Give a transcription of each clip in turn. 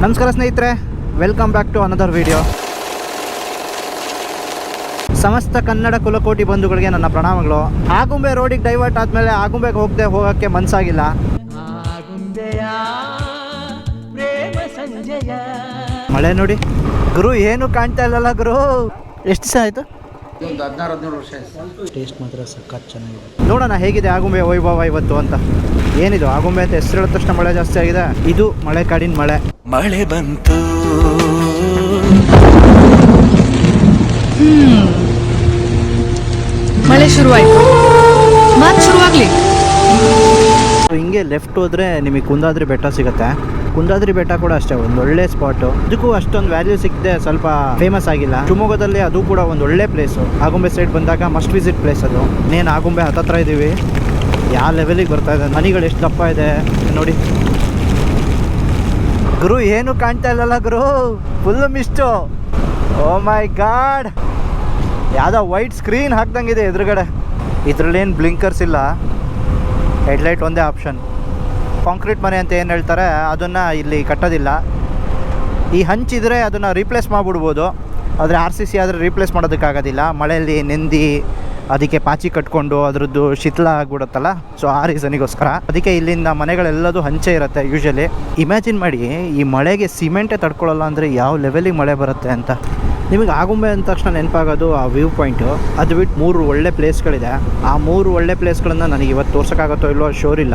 ನಮಸ್ಕಾರ ಸ್ನೇಹಿತರೆ, welcome back to another video. ಸಮಸ್ತ ಕನ್ನಡ ಕುಲಕೋಟಿ ಬಂಧುಗಳಿಗೆ ನನ್ನ ಪ್ರಣಾಮಗಳು. ಆಗುಂಬೆ ರೋಡಿಗೆ ಡೈವರ್ಟ್ ಆದಮೇಲೆ ಆಗುಂಬೆಗೆ ಹೋಗೋಕ್ಕೆ ಮನಸ್ಸಾಗಿಲ್ಲ. ಮಳೆ ನೋಡಿ ಗುರು, ಏನು ಕಾಣ್ತಾ ಇಲ್ಲಲ್ಲ ಗುರು. ಎಷ್ಟು ದಿವಸ ಆಯಿತು? 16-17 ವರ್ಷ. ಟೇಸ್ಟ್ ಮಾತ್ರ ಸಖತ್ ಚೆನ್ನಾಗಿದೆ. ನೋಡೋಣ ಹೇಗಿದೆ ಆಗುಂಬೆ ವೈಭವ ಇವತ್ತು ಅಂತ. ಏನಿದು ಆಗುಂಬೆ ಅಂತ ಹೆಸರು ಹೇಳಿದ ತಕ್ಷಣ ಮಳೆ ಜಾಸ್ತಿ ಆಗಿದೆ. ಇದು ಮಳೆ ಕಾಡಿನ ಮಳೆ. ಮಳೆ ಬಂತು, ಮಳೆ ಶುರುವಾಯ್ತು, ಮಾತು ಶುರುವಾಗ್ಲಿ. ಹಿಂಗೆ ಲೆಫ್ಟ್ ಹೋದ್ರೆ ನಿಮಗೆ ಕುಂದಾದ್ರಿ ಬೆಟ್ಟ ಸಿಗುತ್ತೆ. ಕುಂದಾದ್ರಿ ಬೆಟ್ಟ ಕೂಡ ಅಷ್ಟೇ ಒಂದು ಒಳ್ಳೆ ಸ್ಪಾಟು. ಇದಕ್ಕೂ ಅಷ್ಟೊಂದು ವ್ಯಾಲ್ಯೂ ಸಿಕ್ಕದೆ, ಸ್ವಲ್ಪ ಫೇಮಸ್ ಆಗಿಲ್ಲ. ಶಿವಮೊಗ್ಗದಲ್ಲಿ ಅದು ಕೂಡ ಒಂದು ಒಳ್ಳೆ ಪ್ಲೇಸು. ಆಗುಂಬೆ ಸೈಡ್ ಬಂದಾಗ ಮಸ್ಟ್ ವಿಸಿಟ್ ಪ್ಲೇಸ್ ಅದು. ನೇನು ಆಗುಂಬೆ ಹತ್ತತ್ರ ಇದ್ದೀವಿ. ಯಾವ ಲೆವೆಲಿಗೆ ಬರ್ತಾ ಇದೆ, ಮನಿಗಳು ಎಷ್ಟು ದಪ್ಪ ಇದೆ ನೋಡಿ ಗುರು. ಏನು ಕಾಣ್ತಾ ಇಲ್ಲಲ್ಲ ಗುರು, ಫುಲ್ ಮಿಸ್ಟು. ಓ ಮೈ ಗಾಡ್, ಯಾವುದೋ ವೈಟ್ ಸ್ಕ್ರೀನ್ ಹಾಕ್ದಂಗಿದೆ ಎದುರುಗಡೆ. ಇದರಲ್ಲೇನು ಬ್ಲಿಂಕರ್ಸ್ ಇಲ್ಲ, ಹೆಡ್ಲೈಟ್ ಒಂದೇ ಆಪ್ಷನ್. ಕಾಂಕ್ರೀಟ್ ಮನೆ ಅಂತ ಏನು ಹೇಳ್ತಾರೆ ಅದನ್ನು ಇಲ್ಲಿ ಕಟ್ಟೋದಿಲ್ಲ. ಈ ಹಂಚಿದ್ರೆ ಅದನ್ನು ರೀಪ್ಲೇಸ್ ಮಾಡಿಬಿಡ್ಬೋದು, ಆದರೆ RCC ಆದರೆ ರೀಪ್ಲೇಸ್ ಮಾಡೋದಕ್ಕಾಗೋದಿಲ್ಲ. ಮಳೆಯಲ್ಲಿ ನೆಂದಿ ಅದಕ್ಕೆ ಪಾಚಿ ಕಟ್ಕೊಂಡು ಅದರದ್ದು ಶೀತಲ ಆಗಿಬಿಡುತ್ತಲ್ಲ, ಸೊ ಆ ರೀಸನಿಗೋಸ್ಕರ. ಅದಕ್ಕೆ ಇಲ್ಲಿಂದ ಮನೆಗಳೆಲ್ಲದೂ ಹಂಚೆ ಇರುತ್ತೆ ಯೂಶಲಿ. ಇಮ್ಯಾಜಿನ್ ಮಾಡಿ, ಈ ಮಳೆಗೆ ಸಿಮೆಂಟೇ ತಡ್ಕೊಳ್ಳಲ್ಲ ಅಂದರೆ ಯಾವ ಲೆವೆಲಿಗೆ ಮಳೆ ಬರುತ್ತೆ ಅಂತ. ನಿಮಗೆ ಆಗುಂಬೆ ಅಂದ ತಕ್ಷಣ ನೆನಪಾಗೋದು ಆ ವ್ಯೂ ಪಾಯಿಂಟು. ಅದು ಬಿಟ್ಟು 3 ಒಳ್ಳೆ ಪ್ಲೇಸ್ಗಳಿದೆ. ಆ 3 ಒಳ್ಳೆ ಪ್ಲೇಸ್ಗಳನ್ನು ನನಗೆ ಇವತ್ತು ತೋರ್ಸೋಕ್ಕಾಗತ್ತೋ ಇಲ್ಲೋ ಶೋರ್ ಇಲ್ಲ.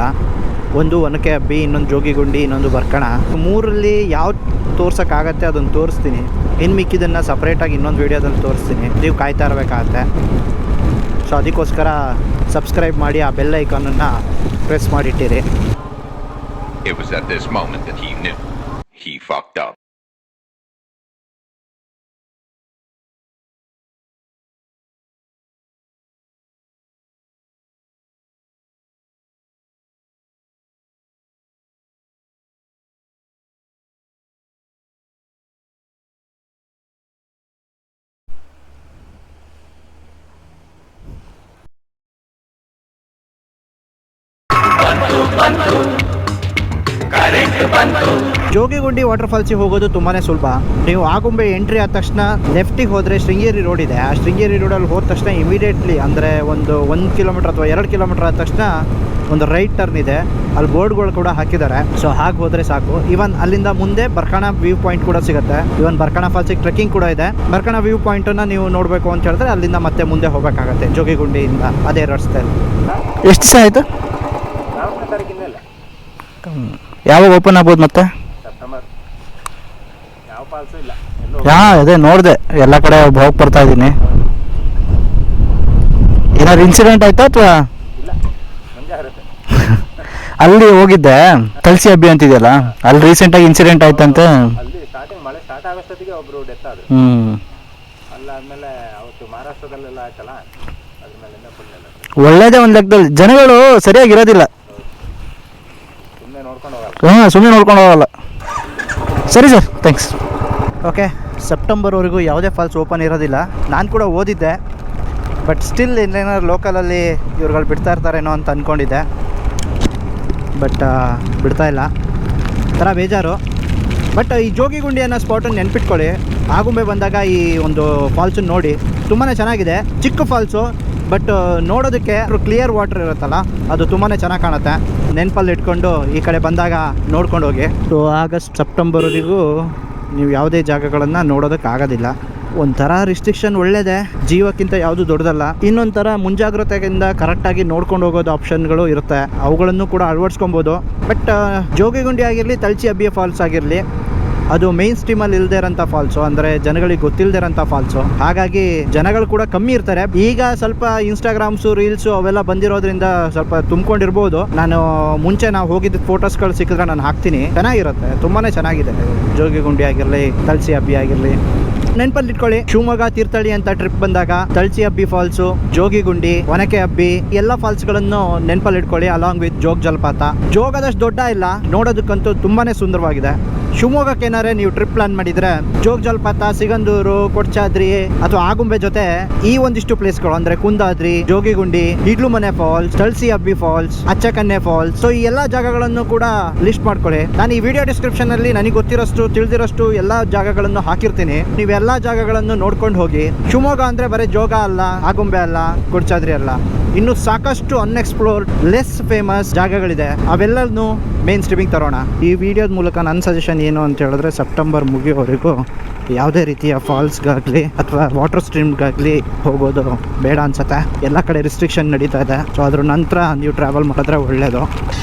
ಒಂದು ಒನಕೆ ಹಬ್ಬಿ, ಇನ್ನೊಂದು ಜೋಗಿಗುಂಡಿ, ಇನ್ನೊಂದು ಬರ್ಕಣ. 3ರಲ್ಲಿ ಯಾವ್ದು ತೋರ್ಸೋಕ್ಕಾಗತ್ತೆ ಅದನ್ನು ತೋರಿಸ್ತೀನಿ. ಇನ್ನು ಮಿಕ್ಕಿದ್ದನ್ನು ಸಪ್ರೇಟಾಗಿ ಇನ್ನೊಂದು ವೀಡಿಯೋದಲ್ಲಿ ತೋರಿಸ್ತೀನಿ. ನೀವು ಕಾಯ್ತಾ ಇರಬೇಕಾಗತ್ತೆ. ಸೊ ಅದಕ್ಕೋಸ್ಕರ ಸಬ್ಸ್ಕ್ರೈಬ್ ಮಾಡಿ, ಆ ಬೆಲ್ ಐಕಾನನ್ನು ಪ್ರೆಸ್ ಮಾಡಿಟ್ಟಿರಿ. It was at this moment that he knew he fucked up. Jogigundi water ಫಾಲ್ಸಿಗೆ ಹೋಗೋದು ತುಂಬಾ ಸುಲಭ. ನೀವು ಆಗುಂಬೆ ಎಂಟ್ರಿ ಆದ ತಕ್ಷಣ ಲೆಫ್ಟಿಗೆ ಹೋದರೆ ಶೃಂಗೇರಿ ರೋಡ್ ಇದೆ. ಆ ಶೃಂಗೇರಿ ರೋಡಲ್ಲಿ ಹೋದ ತಕ್ಷಣ ಇಮಿಡಿಯೇಟ್ಲಿ ಅಂದರೆ ಒಂದು 1 ಕಿಲೋಮೀಟರ್ ಅಥವಾ 2 ಕಿಲೋಮೀಟರ್ ಆದ ತಕ್ಷಣ ಒಂದು ರೈಟ್ ಟರ್ನ್ ಇದೆ. ಅಲ್ಲಿ ಬೋರ್ಡ್ಗಳು ಕೂಡ ಹಾಕಿದ್ದಾರೆ. ಸೊ ಹಾಗೆ ಹೋದರೆ ಸಾಕು. ಇವನ್ ಅಲ್ಲಿಂದ ಮುಂದೆ ಬರ್ಕಣ ವ್ಯೂ ಪಾಯಿಂಟ್ ಕೂಡ ಸಿಗುತ್ತೆ. ಇವನ್ ಬರ್ಕಣ ಫಾಲ್ಸಿಗೆ ಟ್ರೆಕ್ಕಿಂಗ್ ಕೂಡ ಇದೆ. ಬರ್ಕಣ ವ್ಯೂ ಪಾಯಿಂಟನ್ನು ನೀವು ನೋಡಬೇಕು ಅಂತ ಹೇಳಿದ್ರೆ ಅಲ್ಲಿಂದ ಮತ್ತೆ ಮುಂದೆ ಹೋಗಬೇಕಾಗತ್ತೆ ಜೋಗಿಗುಂಡಿಯಿಂದ ಅದೇ ರಸ್ತೆಯಲ್ಲಿ. ಎಷ್ಟು ದಿವಸ ಆಯಿತು? 4ನೇ ತಾರೀಕಿಂದ ಯಾವಾಗ ಓಪನ್ ಆಗ್ಬೋದು ಮತ್ತೆ? ಸೆಪ್ಟೆಂಬರ್. ಯಾವ ಫಾಲ್ಸು ಇಲ್ಲ. ಅದೇ ನೋಡಿದೆ, ಎಲ್ಲ ಕಡೆ ಹೋಗಿ ಬರ್ತಾ ಇದ್ದೀನಿ. ಏನಾದ್ರು ಇನ್ಸಿಡೆಂಟ್ ಆಯ್ತಾ ಅಥವಾ? ಇಲ್ಲ, ಮಂಜ ಇರುತ್ತೆ. ಅಲ್ಲಿ ಹೋಗಿದ್ದೆ, ತಲ್ಸಿ ಹಬ್ಬಿ ಅಂತಿದೆಯಲ್ಲ, ಅಲ್ಲಿ ರೀಸೆಂಟಾಗಿ ಇನ್ಸಿಡೆಂಟ್ ಆಯ್ತಂತೆ. ಅಲ್ಲಿ ಸ್ಟಾರ್ಟಿಂಗ್ ಮಳೆ ಸ್ಟಾರ್ಟ್ ಆಗೋಷ್ಟೊತ್ತಿಗೆ ಒಬ್ರು ಡೆತ್ ಆದ್ರು. ಅಲ್ಲಾದ್ಮೇಲೆ ಅವತ್ತು ಮಹಾರಾಷ್ಟ್ರದಲ್ಲೆಲ್ಲ ಆಯ್ತಲ್ಲ, ಅದ್ರ ಮೇಲಿಂದ ಫುಲ್ ಒಳ್ಳೇದೇ ಒಂದು ಲೆಕ್ಕದಲ್ಲಿ. ಜನಗಳು ಸರಿಯಾಗಿರೋದಿಲ್ಲ, ಸುಮ್ಮನೆ ನೋಡ್ಕೊಂಡು ಹೋಗಲ್ಲ. ಸುಮ್ಮನೆ ನೋಡ್ಕೊಂಡು ಹೋಗಲ್ಲ. ಸರಿ ಸರ್, ಥ್ಯಾಂಕ್ಸ್. ಓಕೆ, ಸೆಪ್ಟೆಂಬರ್ವರೆಗೂ ಯಾವುದೇ ಫಾಲ್ಸ್ ಓಪನ್ ಇರೋದಿಲ್ಲ. ನಾನು ಕೂಡ ಓದಿದ್ದೆ, ಬಟ್ ಸ್ಟಿಲ್ ಇನ್ನೇನಾದ್ರು ಲೋಕಲಲ್ಲಿ ಇವ್ರುಗಳು ಬಿಡ್ತಾ ಇರ್ತಾರೇನೋ ಅಂತ ಅಂದ್ಕೊಂಡಿದ್ದೆ. ಬಟ್ ಬಿಡ್ತಾ ಇಲ್ಲ, ಥರ ಬೇಜಾರು. ಬಟ್ ಈ ಜೋಗಿಗುಂಡಿ ಅನ್ನೋ ಸ್ಪಾಟನ್ನು ನೆನ್ಪಿಟ್ಕೊಳ್ಳಿ. ಆಗುಂಬೆ ಬಂದಾಗ ಈ ಒಂದು ಫಾಲ್ಸನ್ನು ನೋಡಿ. ತುಂಬಾ ಚೆನ್ನಾಗಿದೆ, ಚಿಕ್ಕ ಫಾಲ್ಸು, ಬಟ್ ನೋಡೋದಕ್ಕೆ ಕ್ಲಿಯರ್ ವಾಟರ್ ಇರುತ್ತಲ್ಲ, ಅದು ತುಂಬಾ ಚೆನ್ನಾಗಿ ಕಾಣುತ್ತೆ. ನೆನಪಲ್ಲಿ ಇಟ್ಕೊಂಡು ಈ ಕಡೆ ಬಂದಾಗ ನೋಡ್ಕೊಂಡು ಹೋಗಿ. ಸೊ ಆಗಸ್ಟ್ ಸೆಪ್ಟೆಂಬರ್ವರೆಗೂ ನೀವು ಯಾವುದೇ ಜಾಗಗಳನ್ನು ನೋಡೋದಕ್ಕಾಗೋದಿಲ್ಲ. ಒಂಥರ ರಿಸ್ಟ್ರಿಕ್ಷನ್ ಒಳ್ಳೆಯದೇ, ಜೀವಕ್ಕಿಂತ ಯಾವುದು ದೊಡ್ಡದಲ್ಲ. ಇನ್ನೊಂಥರ ಮುಂಜಾಗ್ರತೆಯಿಂದ ಕರೆಕ್ಟಾಗಿ ನೋಡ್ಕೊಂಡು ಹೋಗೋದು ಆಪ್ಷನ್ಗಳು ಇರುತ್ತೆ, ಅವುಗಳನ್ನು ಕೂಡ ಅಳವಡಿಸ್ಕೊಬೋದು. ಬಟ್ ಜೋಗಿಗುಂಡಿ ಆಗಿರಲಿ, ತಲ್ಚಿ ಹಬ್ಬಿಯ ಫಾಲ್ಸ್ ಆಗಿರಲಿ, ಅದು ಮೇನ್ ಸ್ಟ್ರೀಮಲ್ಲಿ ಇಲ್ಲದೆ ಇರೋಂಥ ಫಾಲ್ಸು, ಅಂದರೆ ಜನಗಳಿಗೆ ಗೊತ್ತಿಲ್ಲದೆ ಇರೋಂಥ ಫಾಲ್ಸು. ಹಾಗಾಗಿ ಜನಗಳು ಕೂಡ ಕಮ್ಮಿ ಇರ್ತಾರೆ. ಈಗ ಸ್ವಲ್ಪ ಇನ್ಸ್ಟಾಗ್ರಾಮ್ಸು, ರೀಲ್ಸು ಅವೆಲ್ಲ ಬಂದಿರೋದ್ರಿಂದ ಸ್ವಲ್ಪ ತುಂಬ್ಕೊಂಡಿರ್ಬೋದು. ನಾನು ಮುಂಚೆ ನಾವು ಹೋಗಿದ್ದ ಫೋಟೋಸ್ಗಳು ಸಿಕ್ಕಿದ್ರೆ ನಾನು ಹಾಕ್ತೀನಿ, ಚೆನ್ನಾಗಿರುತ್ತೆ, ತುಂಬಾ ಚೆನ್ನಾಗಿದೆ. ಜೋಗಿಗುಂಡಿ ಆಗಿರಲಿ, ತಲ್ಸಿ ಹಬ್ಬಿ ಆಗಿರಲಿ, ನೆನಪಲ್ಲಿ ಇಟ್ಕೊಳ್ಳಿ. ಶಿವಮೊಗ್ಗ ತೀರ್ಥಹಳ್ಳಿ ಅಂತ ಟ್ರಿಪ್ ಬಂದಾಗ ತಲ್ಚಿ ಹಬ್ಬಿ ಫಾಲ್ಸು, ಜೋಗಿಗುಂಡಿ, ಒನಕೆ ಹಬ್ಬಿ ಎಲ್ಲ ಫಾಲ್ಸ್ಗಳನ್ನು ನೆನಪಲ್ಲಿ ಇಟ್ಕೊಳ್ಳಿ. ಅಲಾಂಗ್ ವಿತ್ ಜೋಗ ಜಲಪಾತ. ಜೋಗದಷ್ಟು ದೊಡ್ಡ ಇಲ್ಲ, ನೋಡೋದಕ್ಕಂತೂ ತುಂಬಾನೇ ಸುಂದರವಾಗಿದೆ. ಶಿವಮೊಗ್ಗಕ್ಕೆ ಏನಾದ್ರೆ ನೀವು ಟ್ರಿಪ್ ಪ್ಲಾನ್ ಮಾಡಿದ್ರೆ ಜೋಗ ಜಲಪಾತ, ಸಿಗಂದೂರು, ಕೊಡ್ಚಾದ್ರಿ ಅಥವಾ ಆಗುಂಬೆ ಜೊತೆ ಈ ಒಂದಿಷ್ಟು ಪ್ಲೇಸ್ಗಳು ಅಂದ್ರೆ ಕುಂದಾದ್ರಿ, ಜೋಗಿಗುಂಡಿ, ಇಡ್ಲುಮನೆ ಫಾಲ್ಸ್, ತಳಸಿ ಅಬ್ಬಿ ಫಾಲ್ಸ್, ಅಚ್ಚಕನ್ನೆ ಫಾಲ್ಸ್, ಸೊ ಈ ಎಲ್ಲಾ ಜಾಗಗಳನ್ನು ಕೂಡ ಲಿಸ್ಟ್ ಮಾಡ್ಕೊಳ್ಳಿ. ನಾನು ಈ ವಿಡಿಯೋ ಡಿಸ್ಕ್ರಿಪ್ಷನ್ ಅಲ್ಲಿ ನನಗೆ ಗೊತ್ತಿರೋಷ್ಟು ತಿಳಿದಿರೋಷ್ಟು ಎಲ್ಲಾ ಜಾಗಗಳನ್ನು ಹಾಕಿರ್ತೀನಿ. ನೀವು ಎಲ್ಲಾ ಜಾಗಗಳನ್ನು ನೋಡ್ಕೊಂಡು ಹೋಗಿ. ಶಿವಮೊಗ್ಗ ಅಂದ್ರೆ ಬರೀ ಜೋಗ ಅಲ್ಲ, ಆಗುಂಬೆ ಅಲ್ಲ, ಕೊಡ್ಚಾದ್ರಿ ಅಲ್ಲ, ಇನ್ನು ಸಾಕಷ್ಟು ಅನ್ಎಕ್ಸ್ಪ್ಲೋರ್ಡ್ ಲೆಸ್ ಫೇಮಸ್ ಜಾಗಗಳಿದೆ. ಅವೆಲ್ಲನೂ ಮೇನ್ ಸ್ಟ್ರೀಮಿಂಗ್ ತರೋಣ. ಈ ವಿಡಿಯೋದ ಮೂಲಕ ನನ್ನ ಸಜೆಷನ್ ಏನು ಅಂತ ಹೇಳಿದ್ರೆ, ಸೆಪ್ಟೆಂಬರ್ ಮುಗಿಯೋವರೆಗೂ ಯಾವುದೇ ರೀತಿಯ ಫಾಲ್ಸ್ಗಾಗಲಿ ಅಥವಾ ವಾಟರ್ ಸ್ಟ್ರೀಮ್ಗಾಗಲಿ ಹೋಗೋದು ಬೇಡ ಅನ್ಸುತ್ತೆ. ಎಲ್ಲ ಕಡೆ ರಿಸ್ಟ್ರಿಕ್ಷನ್ ನಡೀತಾ ಇದೆ. ಸೊ ಅದ್ರ ನಂತರ ನೀವು ಟ್ರಾವೆಲ್ ಮಾಡಿದ್ರೆ ಒಳ್ಳೆಯದು.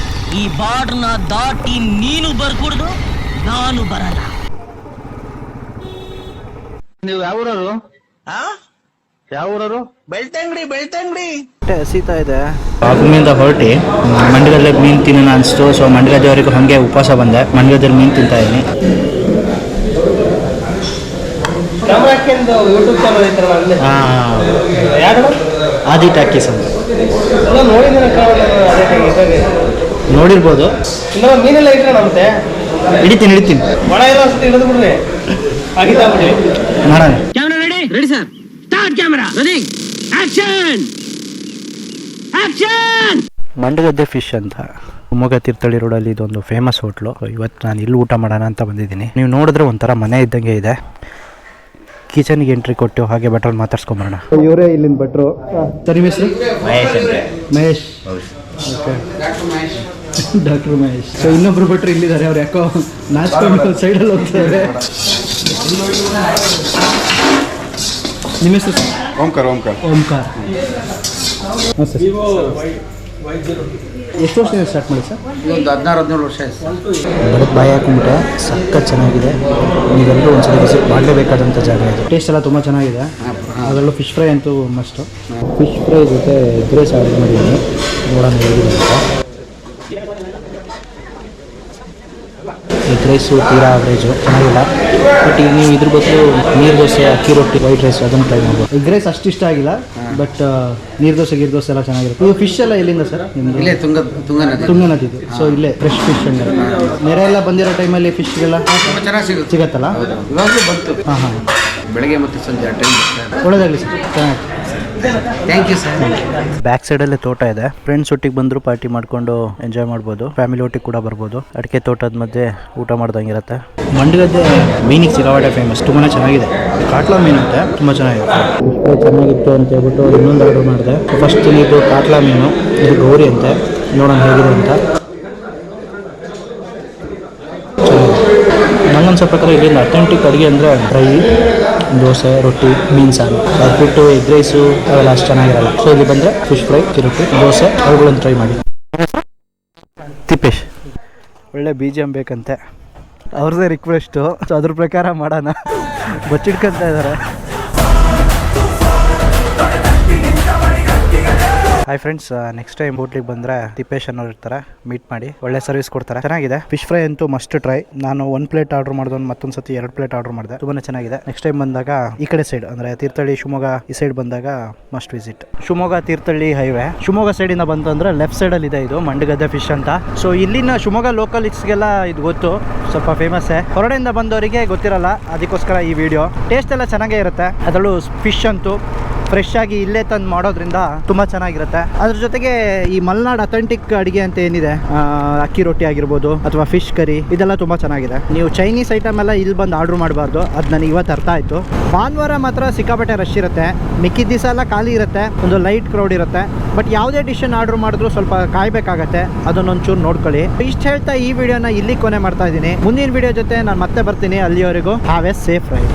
ಈ ಬಾರ್ಡ್ನ ದಾಟಿ ನೀನು ಬರ್ಕೂಡ್ದು, ನಾನು ಬರಲ್ಲ. ನೀವು ಯಾವೂರವರು? ಯಾವೂರವರು? ಬೆಳ್ತಂಗಡಿ. ಹೊಟ್ಟೆ ಹಸೀತಾ ಇದೆ. ಆಗುಂಬೆಯಿಂದ ಹೊರಟಿ ಮಂಡ್ಯದಲ್ಲಿ ಮೀನು ತಿನ್ನೋಣ ಅನಿಸ್ತು. ಸೊ ಮಂಡ್ಯದವರೆಗೂ ಹಾಗೆ ಉಪವಾಸ ಬಂದೆ. ಮಂಡ್ಯದಲ್ಲಿ ಮೀನು ತಿಂತಾ ಇದ್ದೀನಿ. ಆದಿ ಟಾಕೀಸ್ ಅಂತ ನೋಡಿರ್ಬೋದು. ಮೀನೆಲ್ಲ ಇಟ್ರೆ ನಮ್ದೆ ಹಿಡಿತೀನಿ ಒಳ ಇರೋ ಅಷ್ಟು ಹಿಡಿದು ಬಿಡ್ರಿ ಮಾಡೋಣ. Camera ready? Ready sir. Start camera. Running. Action. Mandagadde fish ಅಂತ ಶಿವಮೊಗ್ಗ ತೀರ್ಥಹಳ್ಳಿ ರೋಡಲ್ಲಿ ಇದೊಂದು ಫೇಮಸ್ ಹೋಟ್ಲು. ಇವತ್ತು ನಾನು ಇಲ್ಲಿ ಊಟ ಮಾಡೋಣ ಅಂತ ಬಂದಿದ್ದೀನಿ. ನೀವು ನೋಡಿದ್ರೆ ಒಂಥರ ಮನೆ ಇದ್ದಂಗೆ ಇದೆ. ಕಿಚನ್ಗೆ ಎಂಟ್ರಿ ಕೊಟ್ಟು ಹಾಗೆ ಭಟ್ರಲ್ಲಿ ಮಾತಾಡ್ಸ್ಕೊಂಬರೋಣ. ಇವರೇ ಇಲ್ಲಿಂದ ಭಟ್ರು. ಸರ್ ನಿಮ್ಮ ಹೆಸರು? Mahesh. Okay, doctor Mahesh. So ಇನ್ನೊಬ್ರು ಭಟ್ರು ಇಲ್ಲಿದ್ದಾರೆ. ಅವ್ರು ಯಾಕೋ ನಾಚ್ಕೊಂಡು ಸೈಡಲ್ಲಿ ಹೋಗ್ತಾರೆ. ನಿಮ್ಮ ಹೆಸರು? ಓಂಕಾರ. ಹಾಂ ಸರ್. ಎಷ್ಟು ವರ್ಷದಿಂದ ಸ್ಟಾರ್ಟ್ ಮಾಡಿ ಸರ್? ಒಂದು 16-17 ವರ್ಷ ಆಯ್ತು. ಬರೋದು ಬಾಯಿ ಹಾಕೊಂಬಿಟ್ಟೆ. ಸಖತ್ ಚೆನ್ನಾಗಿದೆ. ನೀವೆಲ್ಲರೂ ಒಂದ್ಸಲ ವಿಸಿಟ್ ಮಾಡಲೇಬೇಕಾದಂಥ ಜಾಗ ಇದು. ಟೇಸ್ಟ್ ಎಲ್ಲ ತುಂಬ ಚೆನ್ನಾಗಿದೆ. ಅದರಲ್ಲೂ ಫಿಶ್ ಫ್ರೈ ಅಂತೂ ಮಸ್ಟು. ಫಿಶ್ ಫ್ರೈ ಜೊತೆ ಎಗ್ ರೈಸ್ ಆರ್ಡರ್ ಮಾಡಿದ್ದೀನಿ. ನೋಡೋಣ ಹೇಗಿದೆ ಅಂತ. ಎಗ್ ರೈಸು ತೀರಾ ಅವರೇಜು, ಚೆನ್ನಾಗಿಲ್ಲ. ಬಟ್ ಈಗ ನೀವು ಇದ್ರ ಬದಲು ನೀರು ದೋಸೆ, ಅಕ್ಕಿ ರೊಟ್ಟಿ, ವೈಟ್ ರೈಸ್ ಅದನ್ನು ಟ್ರೈ ಮಾಡ್ಬೋದು. ಎಗ್ ರೈಸ್ ಅಷ್ಟು ಇಷ್ಟ ಆಗಿಲ್ಲ, ಬಟ್ ನೀರು ದೋಸೆ, ಗೀರ್ ದೋಸೆ ಎಲ್ಲ ಚೆನ್ನಾಗಿರುತ್ತೆ. ಇದು ಫಿಶ್ ಎಲ್ಲ ಎಲ್ಲಿಂದ ಸರ್? ಇಲ್ಲೇ ತುಂಗ ನದಿ. ಸೊ ಇಲ್ಲೇ ಫ್ರೆಶ್ ಫಿಶ್ ಅಂದರೆ ನೆರೆ ಎಲ್ಲ ಬಂದಿರೋ ಟೈಮಲ್ಲಿ ಫಿಶ್ಗೆಲ್ಲ ಚೆನ್ನಾಗಿ ಸಿಗತ್ತಲ್ಲ? ಇವಾಗಲೂ ಬಂತು. ಹಾಂ. ಬೆಳಗ್ಗೆ ಮತ್ತು ಸಂಜೆ ಟೈಮ್. ಒಳ್ಳೆದಾಗಲಿ ಸರ್. ಚೆನ್ನಾಗಿ. Thank you sir. ಬ್ಯಾಕ್ ಸೈಡಲ್ಲೇ ತೋಟ ಇದೆ. ಫ್ರೆಂಡ್ಸ್ ಒಟ್ಟಿಗೆ ಬಂದರೂ ಪಾರ್ಟಿ ಮಾಡ್ಕೊಂಡು ಎಂಜಾಯ್ ಮಾಡ್ಬೋದು. ಫ್ಯಾಮಿಲಿ ಒಟ್ಟಿಗೆ ಕೂಡ ಬರ್ಬೋದು. ಅಡಿಕೆ ತೋಟದ ಮಧ್ಯೆ ಊಟ ಮಾಡ್ದಂಗಿರುತ್ತೆ. ಮಂಡಗದ್ದೆ ಮೀನಿಗೆ ಸಿಕ್ಕಾಪಟ್ಟೆ ಫೇಮಸ್. ತುಂಬಾ ಚೆನ್ನಾಗಿದೆ. ಕಾಟ್ಲಾ ಮೀನು ಅಂತೆ, ತುಂಬ ಚೆನ್ನಾಗಿದೆ. ಚೆನ್ನಾಗಿತ್ತು ಅಂತ ಹೇಳ್ಬಿಟ್ಟು ಇನ್ನೊಂದು ಆರ್ಡರ್ ಮಾಡಿದೆ. ಫಸ್ಟ್ ಇದು ಕಾಟ್ಲಾ ಮೀನು, ಇದು ಗೌರಿ ಅಂತೆ. ನೋಡೋಣ ಹೇಗಿದೆ ಅಂತ. ನಂಗನ್ಸೋ ಪ್ರಕಾರ ಇಲ್ಲಿಂದ ಅಥೆಂಟಿಕ್ ಅಡುಗೆ ಅಂದರೆ ಫ್ರೈ, ದೋಸೆ, ರೊಟ್ಟಿ, ಮೀನು ಸಾರು. ಅದು ಬಿಟ್ಟು ಎಗ್ ರೈಸು ಅವೆಲ್ಲ ಅಷ್ಟು ಚೆನ್ನಾಗಿರಲ್ಲ. ಸೊ ಇಲ್ಲಿ ಬಂದರೆ ಫಿಶ್ ಫ್ರೈ, ರೊಟ್ಟಿ, ದೋಸೆ ಅವುಗಳನ್ನು ಟ್ರೈ ಮಾಡಿ. ತಿಪ್ಪೇಶ್ ಒಳ್ಳೆ BGM ಬೇಕಂತೆ. ಅವ್ರದ್ದೇ ರಿಕ್ವೆಸ್ಟು. ಸೊ ಅದ್ರ ಪ್ರಕಾರ ಮಾಡೋಣ. ಬಚ್ಚಿಡ್ಕೊತಾ ಇದ್ದಾರೆ. ಹಾಯ್ ಫ್ರೆಂಡ್ಸ್, ನೆಕ್ಸ್ಟ್ ಟೈಮ್ ಹೋಟ್ಲಿಗೆ ಬಂದರೆ ತಿಪ್ಪೇಶ್ ಅನ್ನೋರು ಇರ್ತಾರೆ, ಮೀಟ್ ಮಾಡಿ. ಒಳ್ಳೆ ಸರ್ವಿಸ್ ಕೊಡ್ತಾರೆ. ಚೆನ್ನಾಗಿದೆ. ಫಿಶ್ ಫ್ರೈ ಅಂತೂ ಮಸ್ಟ್ ಟ್ರೈ. ನಾನು 1 ಪ್ಲೇಟ್ ಆರ್ಡರ್ ಮಾಡಿದವನು ಮತ್ತೊಂದು ಸತಿ 2 ಪ್ಲೇಟ್ ಆರ್ಡರ್ ಮಾಡಿದೆ. ತುಂಬಾ ಚೆನ್ನಾಗಿದೆ. ನೆಕ್ಸ್ಟ್ ಟೈಮ್ ಬಂದಾಗ ಈ ಕಡೆ ಸೈಡ್ ಅಂದರೆ ತೀರ್ಥಹಳ್ಳಿ ಶಿವಮೊಗ್ಗ ಈ ಸೈಡ್ ಬಂದಾಗ must visit. Shivamogga Thirthahalli highway Shivamogga ಸೈಡಿಂದ ಬಂತಂದ್ರೆ ಲೆಫ್ಟ್ ಸೈಡಲ್ಲಿ ಇದೆ ಇದು ಮಂಡಗದ್ದೆ ಫಿಶ್ ಅಂತ. ಸೊ ಇಲ್ಲಿನ ಶಿವಮೊಗ್ಗ ಲೋಕಲಿಸ್ಗೆಲ್ಲ ಇದು ಗೊತ್ತು, ಸ್ವಲ್ಪ ಫೇಮಸ್ಸೇ. ಹೊರಡೆಯಿಂದ ಬಂದವರಿಗೆ ಗೊತ್ತಿರಲ್ಲ, ಅದಕ್ಕೋಸ್ಕರ ಈ ವಿಡಿಯೋ. ಟೇಸ್ಟ್ ಎಲ್ಲ ಚೆನ್ನಾಗೇ ಇರುತ್ತೆ. ಅದರಲ್ಲೂ ಫಿಶ್ ಅಂತೂ ಫ್ರೆಶ್ ಆಗಿ ಇಲ್ಲೇ ತಂದು ಮಾಡೋದ್ರಿಂದ ತುಂಬ ಚೆನ್ನಾಗಿರುತ್ತೆ. ಅದ್ರ ಜೊತೆಗೆ ಈ ಮಲೆನಾಡು ಅಥೆಂಟಿಕ್ ಅಡುಗೆ ಅಂತ ಏನಿದೆ, ಅಕ್ಕಿ ರೊಟ್ಟಿ ಆಗಿರ್ಬೋದು ಅಥವಾ ಫಿಶ್ ಕರಿ, ಇದೆಲ್ಲ ತುಂಬ ಚೆನ್ನಾಗಿದೆ. ನೀವು ಚೈನೀಸ್ ಐಟಮ್ ಎಲ್ಲ ಇಲ್ಲಿ ಬಂದು ಆರ್ಡ್ರ್ ಮಾಡಬಾರ್ದು. ಅದು ನನಗೆ ಇವತ್ತು ಅರ್ಥ ಆಯಿತು. ಭಾನುವಾರ ಮಾತ್ರ ಸಿಕ್ಕಾಪಟ್ಟೆ ರಶ್ ಇರುತ್ತೆ. ಮಿಕ್ಕಿದ ದಿವಸ ಎಲ್ಲ ಖಾಲಿ ಇರುತ್ತೆ, ಒಂದು ಲೈಟ್ ಕ್ರೌಡ್ ಇರುತ್ತೆ. ಬಟ್ ಯಾವುದೇ ಡಿಶನ್ನು ಆರ್ಡ್ರ್ ಮಾಡಿದ್ರು ಸ್ವಲ್ಪ ಕಾಯಬೇಕಾಗತ್ತೆ. ಅದನ್ನೊಂಚೂರು ನೋಡ್ಕೊಳ್ಳಿ. ಇಷ್ಟು ಹೇಳ್ತಾ ಈ ವಿಡಿಯೋನ ಇಲ್ಲಿ ಕೊನೆ ಮಾಡ್ತಾ ಇದ್ದೀನಿ. ಮುಂದಿನ ವಿಡಿಯೋ ಜೊತೆ ನಾನು ಮತ್ತೆ ಬರ್ತೀನಿ. ಅಲ್ಲಿಯವರೆಗೂ ಹ್ಯಾವ್ ಎ ಸೇಫ್ ರೈಡ್.